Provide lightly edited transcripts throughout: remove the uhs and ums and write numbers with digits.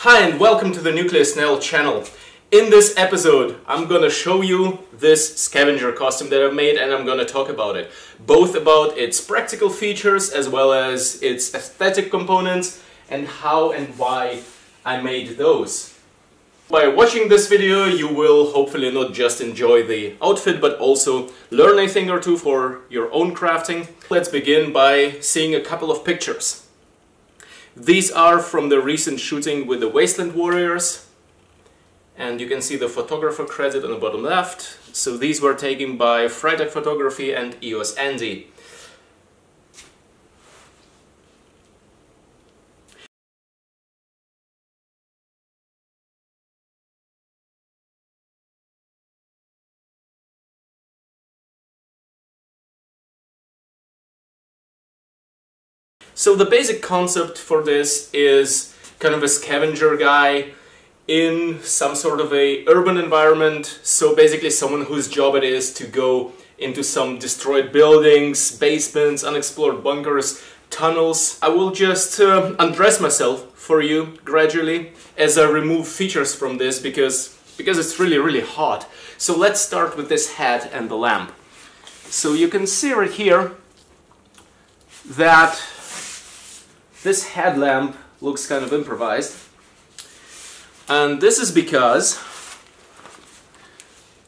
Hi and welcome to the Nuclear Snail channel. In this episode I'm gonna show you this scavenger costume that I've made, and I'm gonna talk about it. Both about its practical features as well as its aesthetic components and how and why I made those. By watching this video you will hopefully not just enjoy the outfit but also learn a thing or two for your own crafting. Let's begin by seeing a couple of pictures. These are from the recent shooting with the Wasteland Warriors, and you can see the photographer credit on the bottom left. So these were taken by Freitag Photography and EOS Andy. So the basic concept for this is kind of a scavenger guy in some sort of a urban environment. So basically someone whose job it is to go into some destroyed buildings, basements, unexplored bunkers, tunnels. I will just undress myself for you gradually as I remove features from this because it's really hot. So let's start with this hat and the lamp. So you can see right here that this headlamp looks kind of improvised, and this is because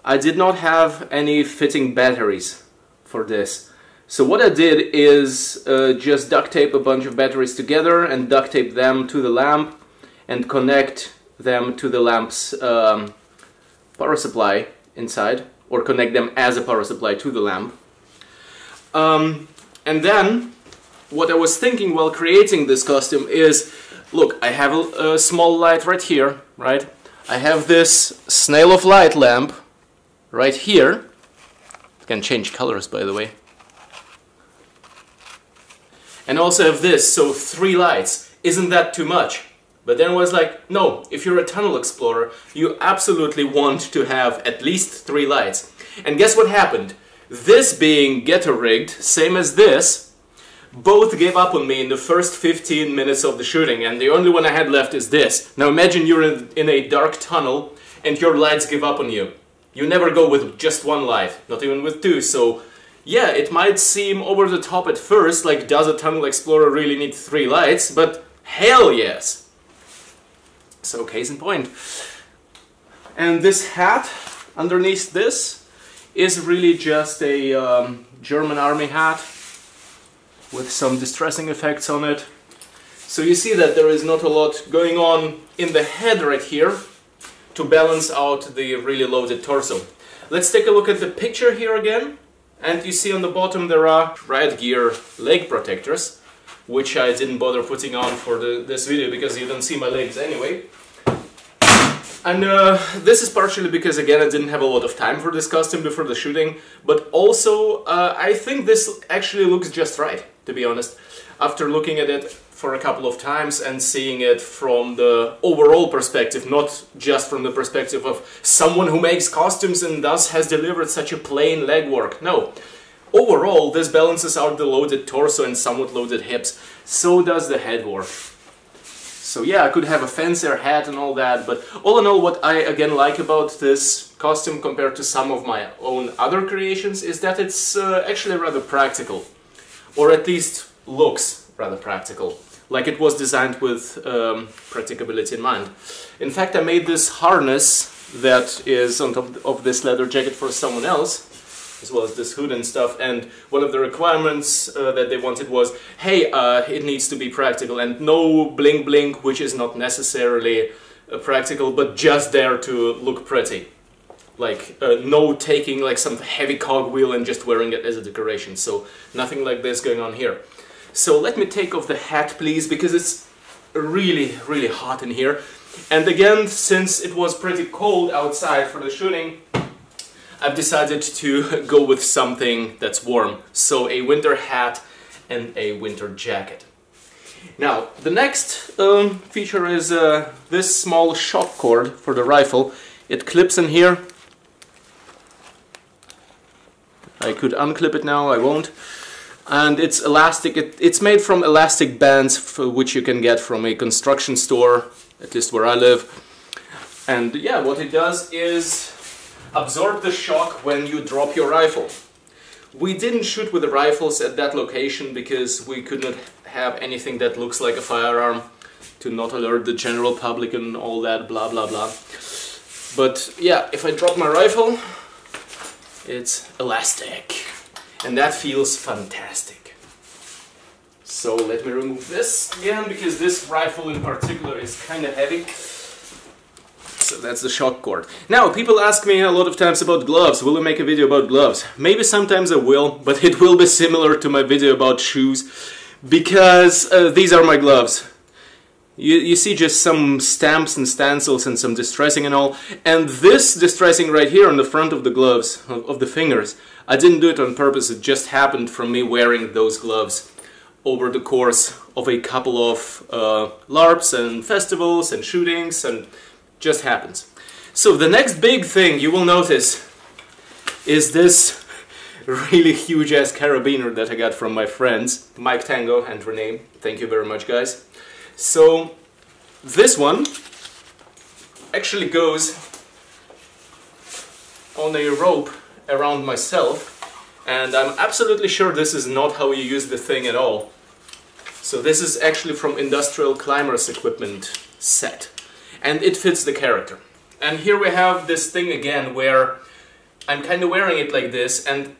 I did not have any fitting batteries for this. So what I did is just duct tape a bunch of batteries together and duct tape them to the lamp and connect them to the lamp's power supply inside, or connect them as a power supply to the lamp. And then what I was thinking while creating this costume is, look, I have a small light right here, right? I have this Snail of Light lamp right here. It can change colors, by the way. And also have this, so 3 lights. Isn't that too much? But then I was like, no, if you're a tunnel explorer, you absolutely want to have at least 3 lights. And guess what happened? This being ghetto rigged, same as this, both gave up on me in the first 15 minutes of the shooting, and the only one I had left is this. Now imagine you're in a dark tunnel and your lights give up on you. You never go with just 1 light, not even with 2, so yeah, it might seem over the top at first, like does a tunnel explorer really need 3 lights, but hell yes! So case in point. And this hat underneath this is really just a German army hat with some distressing effects on it. So you see that there is not a lot going on in the head right here to balance out the really loaded torso. Let's take a look at the picture here again, and you see on the bottom there are Riot Gear leg protectors, which I didn't bother putting on for this video because you don't see my legs anyway. And this is partially because, again, I didn't have a lot of time for this costume before the shooting, but also I think this actually looks just right, to be honest. After looking at it for a couple of times and seeing it from the overall perspective, not just from the perspective of someone who makes costumes and thus has delivered such a plain legwork. No. Overall, this balances out the loaded torso and somewhat loaded hips. So does the head work. So yeah, I could have a fancier hat and all that, but all in all, what I again like about this costume compared to some of my own other creations is that it's actually rather practical, or at least looks rather practical, like it was designed with practicability in mind. In fact, I made this harness that is on top of this leather jacket for someone else, as well as this hood and stuff, and one of the requirements that they wanted was, hey, it needs to be practical and no bling bling, which is not necessarily practical, but just there to look pretty. Like no taking like some heavy cogwheel and just wearing it as a decoration, so nothing like this going on here. So let me take off the hat, please, because it's really hot in here. And again, since it was pretty cold outside for the shooting, I've decided to go with something that's warm, so a winter hat and a winter jacket. Now, the next feature is this small shock cord for the rifle. It clips in here. I could unclip it now, I won't. and it's made from elastic bands which you can get from a construction store at least where I live. And yeah, what it does is absorb the shock when you drop your rifle. We didn't shoot with the rifles at that location because we could not have anything that looks like a firearm to not alert the general public and all that blah blah blah. But yeah, if I drop my rifle, it's elastic and that feels fantastic. So let me remove this again, because this rifle in particular is kind of heavy. So that's the shock cord. Now, people ask me a lot of times about gloves. Will I make a video about gloves? Maybe sometimes I will, but it will be similar to my video about shoes, because these are my gloves. You see just some stamps and stencils and some distressing and all. And this distressing right here on the front of the gloves, of the fingers, I didn't do it on purpose. It just happened from me wearing those gloves over the course of a couple of LARPs and festivals and shootings, and just happens. So the next big thing you will notice is this really huge ass carabiner that I got from my friends Mike Tango and Renee. Thank you very much, guys. So this one actually goes on a rope around myself, and I'm absolutely sure this is not how you use the thing at all. So this is actually from Industrial Climbers Equipment set, and it fits the character. And here we have this thing again where I'm kind of wearing it like this, and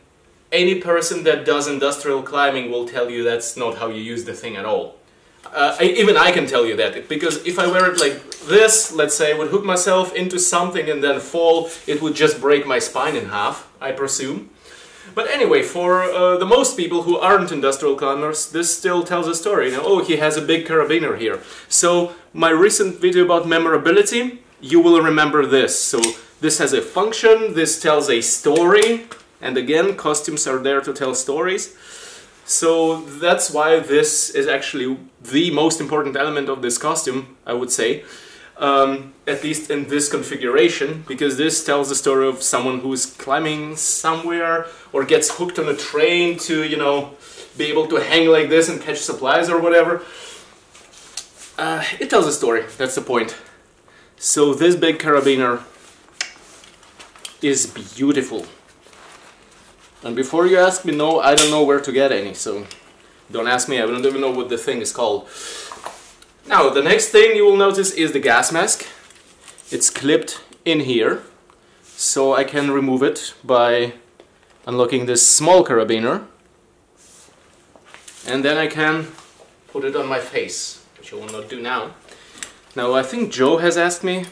any person that does industrial climbing will tell you that's not how you use the thing at all. Even I can tell you that, because if I wear it like this, let's say I would hook myself into something and then fall, it would just break my spine in half, I presume. But anyway, for the most people who aren't industrial climbers, this still tells a story. You know, oh, he has a big carabiner here. So my recent video about memorability, you will remember this. So this has a function, this tells a story, and again, costumes are there to tell stories. So that's why this is actually the most important element of this costume, I would say. At least in this configuration, because this tells the story of someone who's climbing somewhere or gets hooked on a train to, you know, be able to hang like this and catch supplies or whatever. It tells a story, that's the point. So this big carabiner is beautiful. And before you ask me, no, I don't know where to get any, so don't ask me, I don't even know what the thing is called. Now, the next thing you will notice is the gas mask. It's clipped in here, so I can remove it by unlocking this small carabiner. And then I can put it on my face, which I will not do now. Now, I think Joe has asked me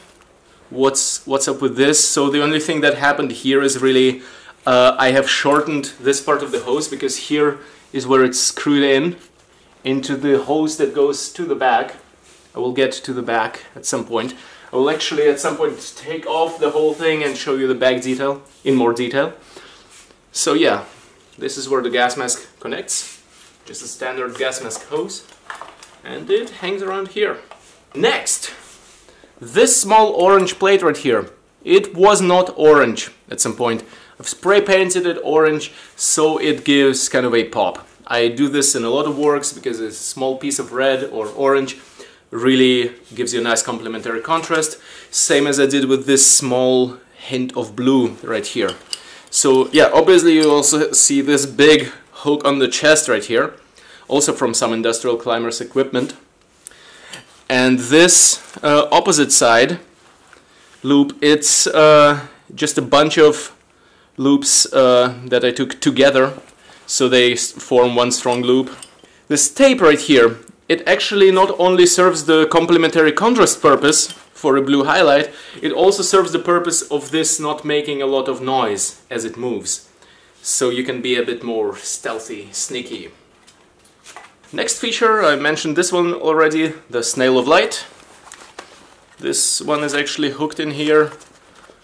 what's up with this. So the only thing that happened here is really I have shortened this part of the hose, because here is where it's screwed in into the hose that goes to the back. I will get to the back at some point. I will actually at some point take off the whole thing and show you the back detail in more detail. So yeah, this is where the gas mask connects. Just a standard gas mask hose. And it hangs around here. Next, this small orange plate right here. It was not orange at some point. I've spray painted it orange so it gives kind of a pop. I do this in a lot of works because a small piece of red or orange really gives you a nice complementary contrast. Same as I did with this small hint of blue right here. So yeah, obviously you also see this big hook on the chest right here, also from some Industrial Climbers Equipment. And this opposite side loop, it's just a bunch of loops that I took together, so they form one strong loop. This tape right here, it actually not only serves the complementary contrast purpose for a blue highlight, it also serves the purpose of this not making a lot of noise as it moves. So you can be a bit more stealthy, sneaky. Next feature, I mentioned this one already, the Snail of Light. This one is actually hooked in here.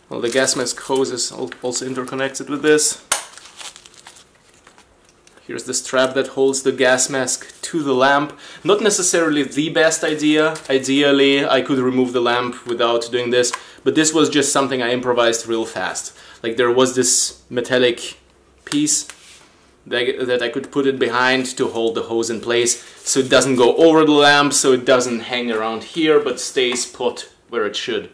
Well, the gas mask hose is also interconnected with this. Here's the strap that holds the gas mask to the lamp. Not necessarily the best idea. Ideally, I could remove the lamp without doing this, but this was just something I improvised real fast. Like there was this metallic piece that I could put it behind to hold the hose in place, so it doesn't go over the lamp, so it doesn't hang around here, but stays put where it should.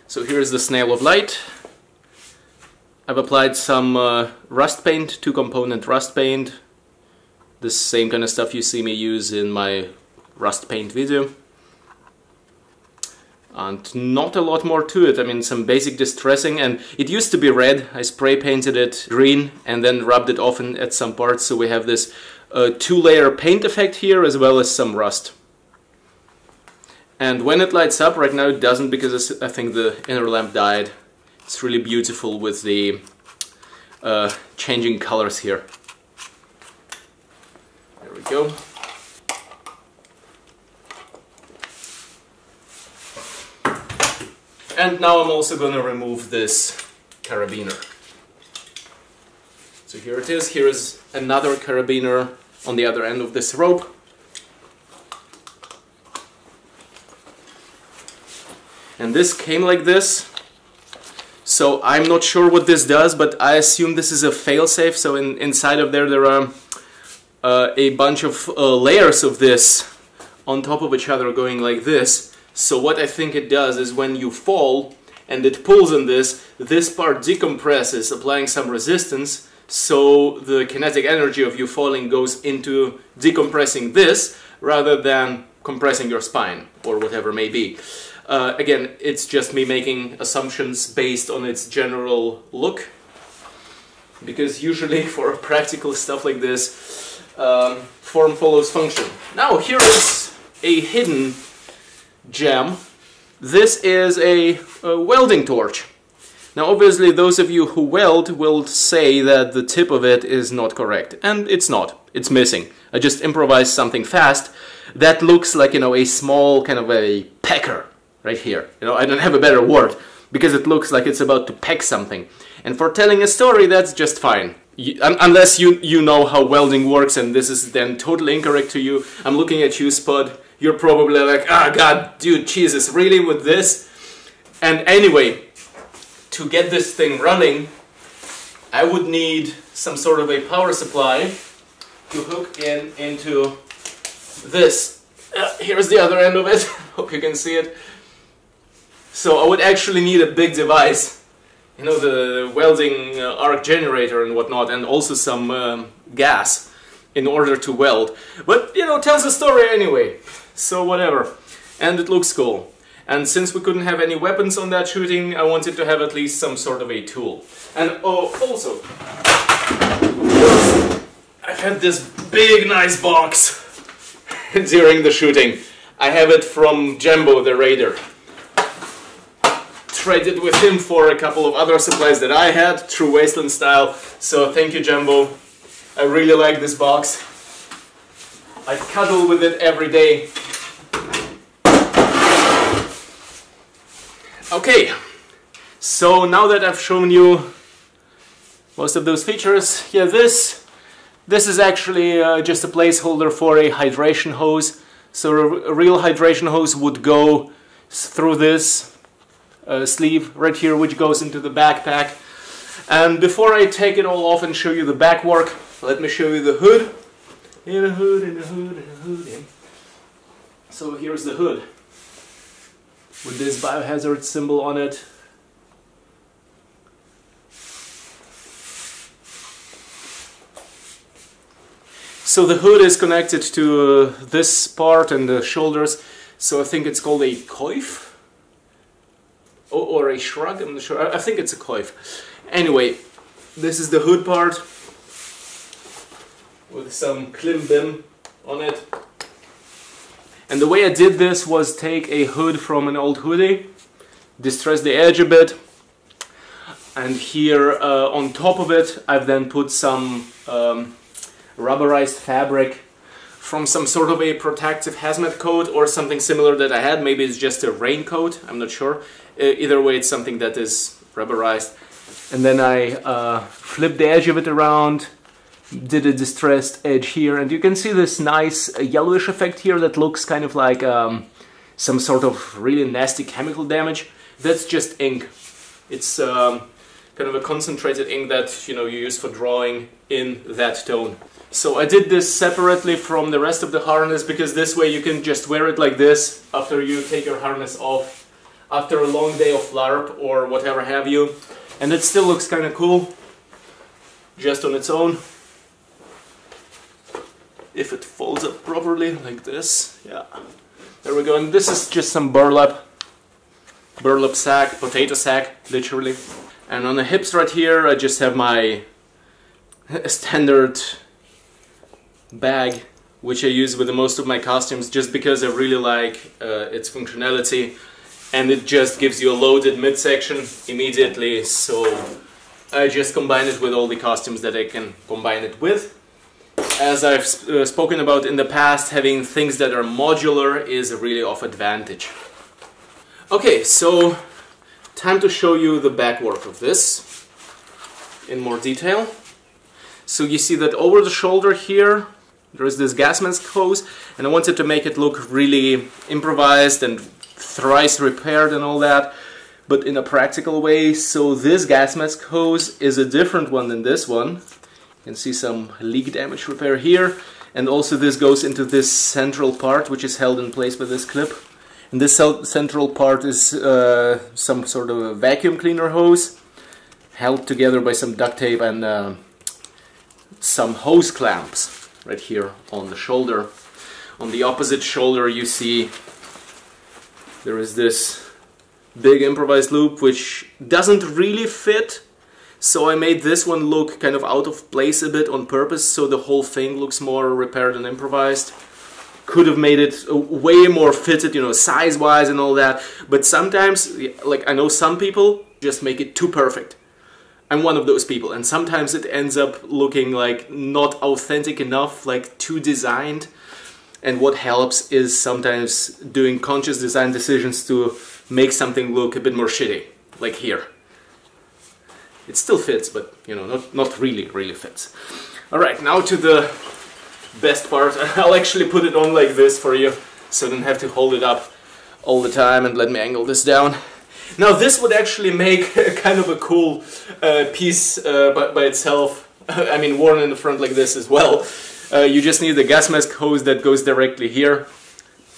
So here's the Snail of Light. I've applied some rust paint, 2-component rust paint. The same kind of stuff you see me use in my rust paint video. And not a lot more to it. I mean, some basic distressing, and it used to be red. I spray painted it green and then rubbed it off at some parts, so we have this 2-layer paint effect here as well as some rust. And when it lights up, right now it doesn't because I think the inner lamp died. It's really beautiful with the changing colors here. There we go. And now I'm also going to remove this carabiner. So here it is. Here is another carabiner on the other end of this rope. And this came like this. So I'm not sure what this does, but I assume this is a failsafe. So inside of there are a bunch of layers of this on top of each other going like this. So what I think it does is when you fall and it pulls on this part decompresses, applying some resistance, so the kinetic energy of you falling goes into decompressing this rather than compressing your spine or whatever may be. Again, it's just me making assumptions based on its general look, because usually for practical stuff like this, form follows function. Now here is a hidden gem. This is a welding torch. Now obviously those of you who weld will say that the tip of it is not correct, and it's not. It's missing. I just improvised something fast that looks like, you know, a small kind of a pecker right here. You know, I don't have a better word because it looks like it's about to peck something. And for telling a story, that's just fine. Unless you know how welding works and this is then totally incorrect to you. I'm looking at you, Spud. You're probably like, ah, God, dude, Jesus, really with this? And anyway, to get this thing running, I would need some sort of a power supply to hook into this. Here's the other end of it. Hope you can see it. So I would actually need a big device, you know, the welding arc generator and whatnot, and also some gas in order to weld. But, you know, tells a story anyway. So whatever. And it looks cool. And since we couldn't have any weapons on that shooting, I wanted to have at least some sort of a tool. And also, I've had this big nice box during the shooting. I have it from Jumbo the Raider. Traded with him for a couple of other supplies that I had, true Wasteland style. So thank you, Jumbo. I really like this box. I cuddle with it every day. Okay, so now that I've shown you most of those features, yeah, this is actually just a placeholder for a hydration hose. So a real hydration hose would go through this sleeve right here, which goes into the backpack. And before I take it all off and show you the back work, let me show you the hood. In a hood, in a hood, in a hood. In. So here's the hood with this biohazard symbol on it. So the hood is connected to this part and the shoulders, so I think it's called a coif or a shrug, I'm not sure. I think it's a coif. Anyway, this is the hood part with some klimbim on it. And the way I did this was take a hood from an old hoodie, distress the edge a bit, and here on top of it I've then put some rubberized fabric from some sort of a protective hazmat coat or something similar that I had. Maybe it's just a raincoat, I'm not sure. Either way, it's something that is rubberized. And then I flipped the edge of it around, did a distressed edge here, and you can see this nice yellowish effect here that looks kind of like some sort of really nasty chemical damage. That's just ink. It's kind of a concentrated ink that, you know, you use for drawing in that tone. So I did this separately from the rest of the harness because this way you can just wear it like this after you take your harness off, after a long day of LARP or whatever have you. And it still looks kind of cool, just on its own. If it folds up properly, like this, yeah. There we go, and this is just some burlap sack, potato sack, literally. And on the hips right here, I just have my standard bag, which I use with most of my costumes, just because I really like its functionality, and it just gives you a loaded midsection immediately, so I just combine it with all the costumes that I can combine it with. As I've spoken about in the past, having things that are modular is really of advantage. Okay, so time to show you the back work of this in more detail. So you see that over the shoulder here there is this gas mask hose, and I wanted to make it look really improvised and thrice repaired and all that, but in a practical way. So this gas mask hose is a different one than this one. You can see some leak damage repair here, and also this goes into this central part which is held in place by this clip. And this central part is some sort of a vacuum cleaner hose held together by some duct tape and some hose clamps right here on the shoulder. On the opposite shoulder you see there is this big improvised loop which doesn't really fit, so I made this one look kind of out of place a bit on purpose, so the whole thing looks more repaired and improvised. Could have made it way more fitted, you know, size-wise and all that, but sometimes, like, I know some people just make it too perfect. I'm one of those people, and sometimes it ends up looking like not authentic enough, like too designed. And what helps is sometimes doing conscious design decisions to make something look a bit more shitty, like here. It still fits, but you know, not really fits. All right, now to the best part. I'll actually put it on like this for you, so I don't have to hold it up all the time. And let me angle this down. Now this would actually make kind of a cool piece by itself. I mean, worn in the front like this as well. You just need the gas mask hose that goes directly here.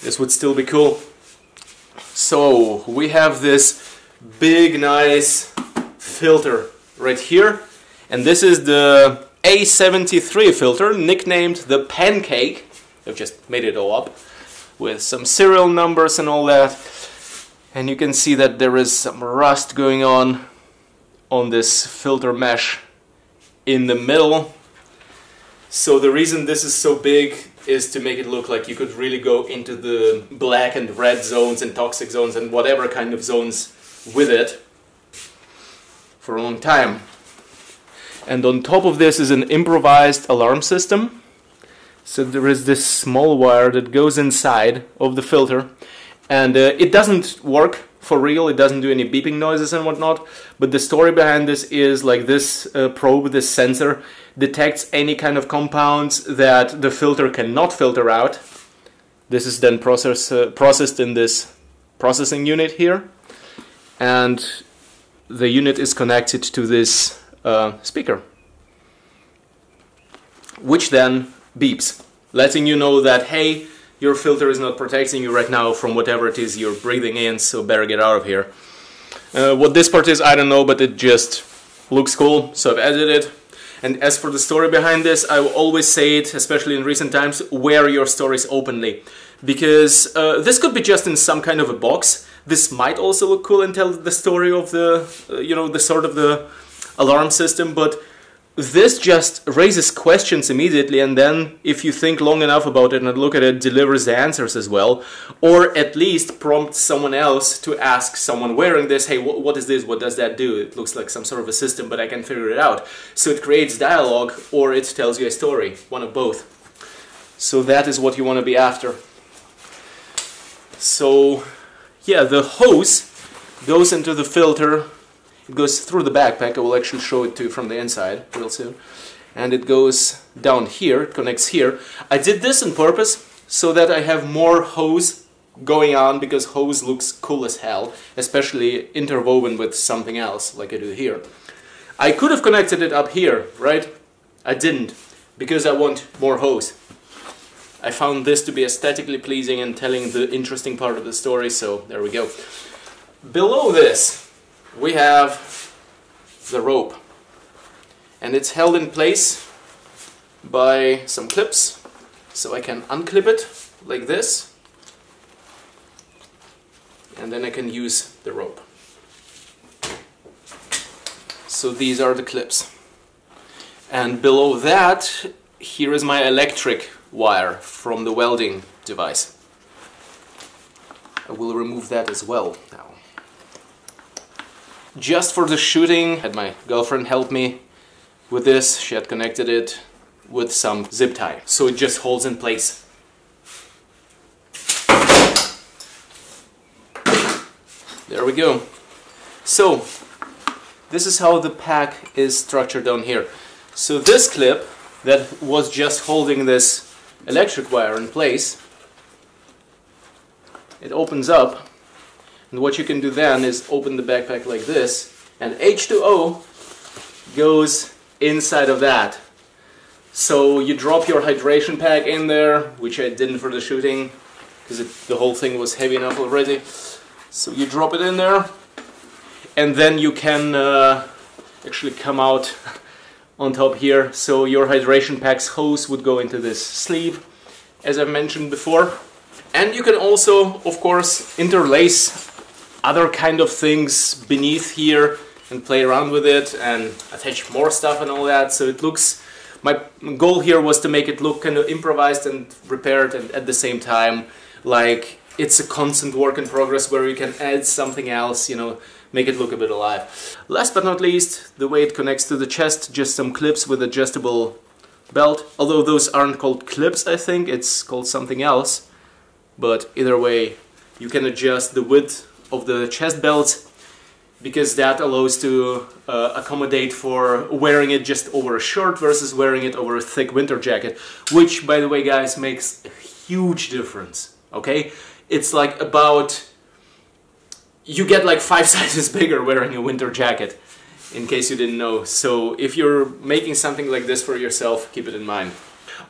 This would still be cool. So we have this big nice filter right here, and this is the A73 filter, nicknamed the Pancake. I've just made it all up with some serial numbers and all that. And you can see that there is some rust going on this filter mesh in the middle. So the reason this is so big is to make it look like you could really go into the black and red zones and toxic zones and whatever kind of zones with it for a long time. And on top of this is an improvised alarm system. So there is this small wire that goes inside of the filter. And it doesn't work for real, it doesn't do any beeping noises and whatnot, but the story behind this is like this probe, this sensor, detects any kind of compounds that the filter cannot filter out. This is then processed in this processing unit here, and the unit is connected to this speaker, which then beeps, letting you know that, hey, your filter is not protecting you right now from whatever it is you're breathing in, so better get out of here. What this part is, I don't know, but it just looks cool, so I've added it. And as for the story behind this, I will always say it, especially in recent times, wear your stories openly. Because this could be just in some kind of a box. This might also look cool and tell the story of the, you know, the sort of the alarm system, but this just raises questions immediately, and then if you think long enough about it and look at it, delivers the answers as well, or at least prompts someone else to ask someone wearing this, hey, what is this, what does that do? It looks like some sort of a system, but I can figure it out. So it creates dialogue, or it tells you a story, one of both. So that is what you want to be after. So yeah, the hose goes into the filter. It goes through the backpack. I will actually show it to you from the inside real soon. And it goes down here, it connects here. I did this on purpose so that I have more hose going on, because hose looks cool as hell, especially interwoven with something else like I do here. I could have connected it up here, right? I didn't, because I want more hose. I found this to be aesthetically pleasing and telling the interesting part of the story, so there we go. Below this, we have the rope. And it's held in place by some clips, so I can unclip it like this. And then I can use the rope. So these are the clips. And below that, here is my electric wire from the welding device. I will remove that as well now. Just for the shooting, I had my girlfriend help me with this. She had connected it with some zip tie, so it just holds in place. There we go. So this is how the pack is structured down here. So this clip that was just holding this electric wire in place, it opens up, and what you can do then is open the backpack like this, and H2O goes inside of that. So you drop your hydration pack in there, which I didn't for the shooting because the whole thing was heavy enough already. So you drop it in there, and then you can actually come out on top here. So your hydration pack's hose would go into this sleeve, as I mentioned before. And you can also, of course, interlace other kind of things beneath here and play around with it and attach more stuff and all that. So it looks, my goal here was to make it look kind of improvised and prepared, and at the same time like it's a constant work in progress where you can add something else, you know, make it look a bit alive. Last but not least, the way it connects to the chest, just some clips with adjustable belt. Although those aren't called clips, I think it's called something else. But either way, you can adjust the width of the chest belt, because that allows to accommodate for wearing it just over a shirt versus wearing it over a thick winter jacket, which, by the way, guys, makes a huge difference, okay? It's like about, you get like 5 sizes bigger wearing a winter jacket, in case you didn't know. So if you're making something like this for yourself, keep it in mind.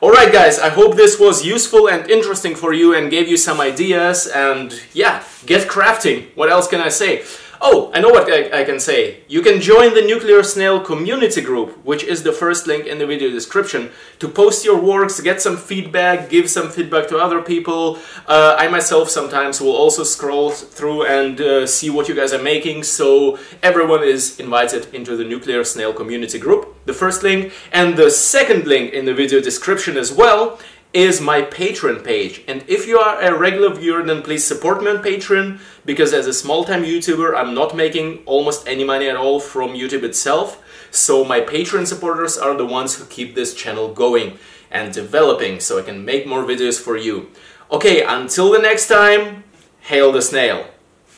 Alright guys, I hope this was useful and interesting for you and gave you some ideas, and yeah, get crafting. What else can I say? Oh, I know what I can say. You can join the Nuclear Snail community group, which is the first link in the video description, to post your works, get some feedback, give some feedback to other people. I myself sometimes will also scroll through and see what you guys are making, so everyone is invited into the Nuclear Snail community group. The first link, and the second link in the video description as well, is my Patreon page. And if you are a regular viewer, then please support me on Patreon, because as a small-time YouTuber, I'm not making almost any money at all from YouTube itself. So my Patreon supporters are the ones who keep this channel going and developing, so I can make more videos for you. Okay, until the next time, hail the snail!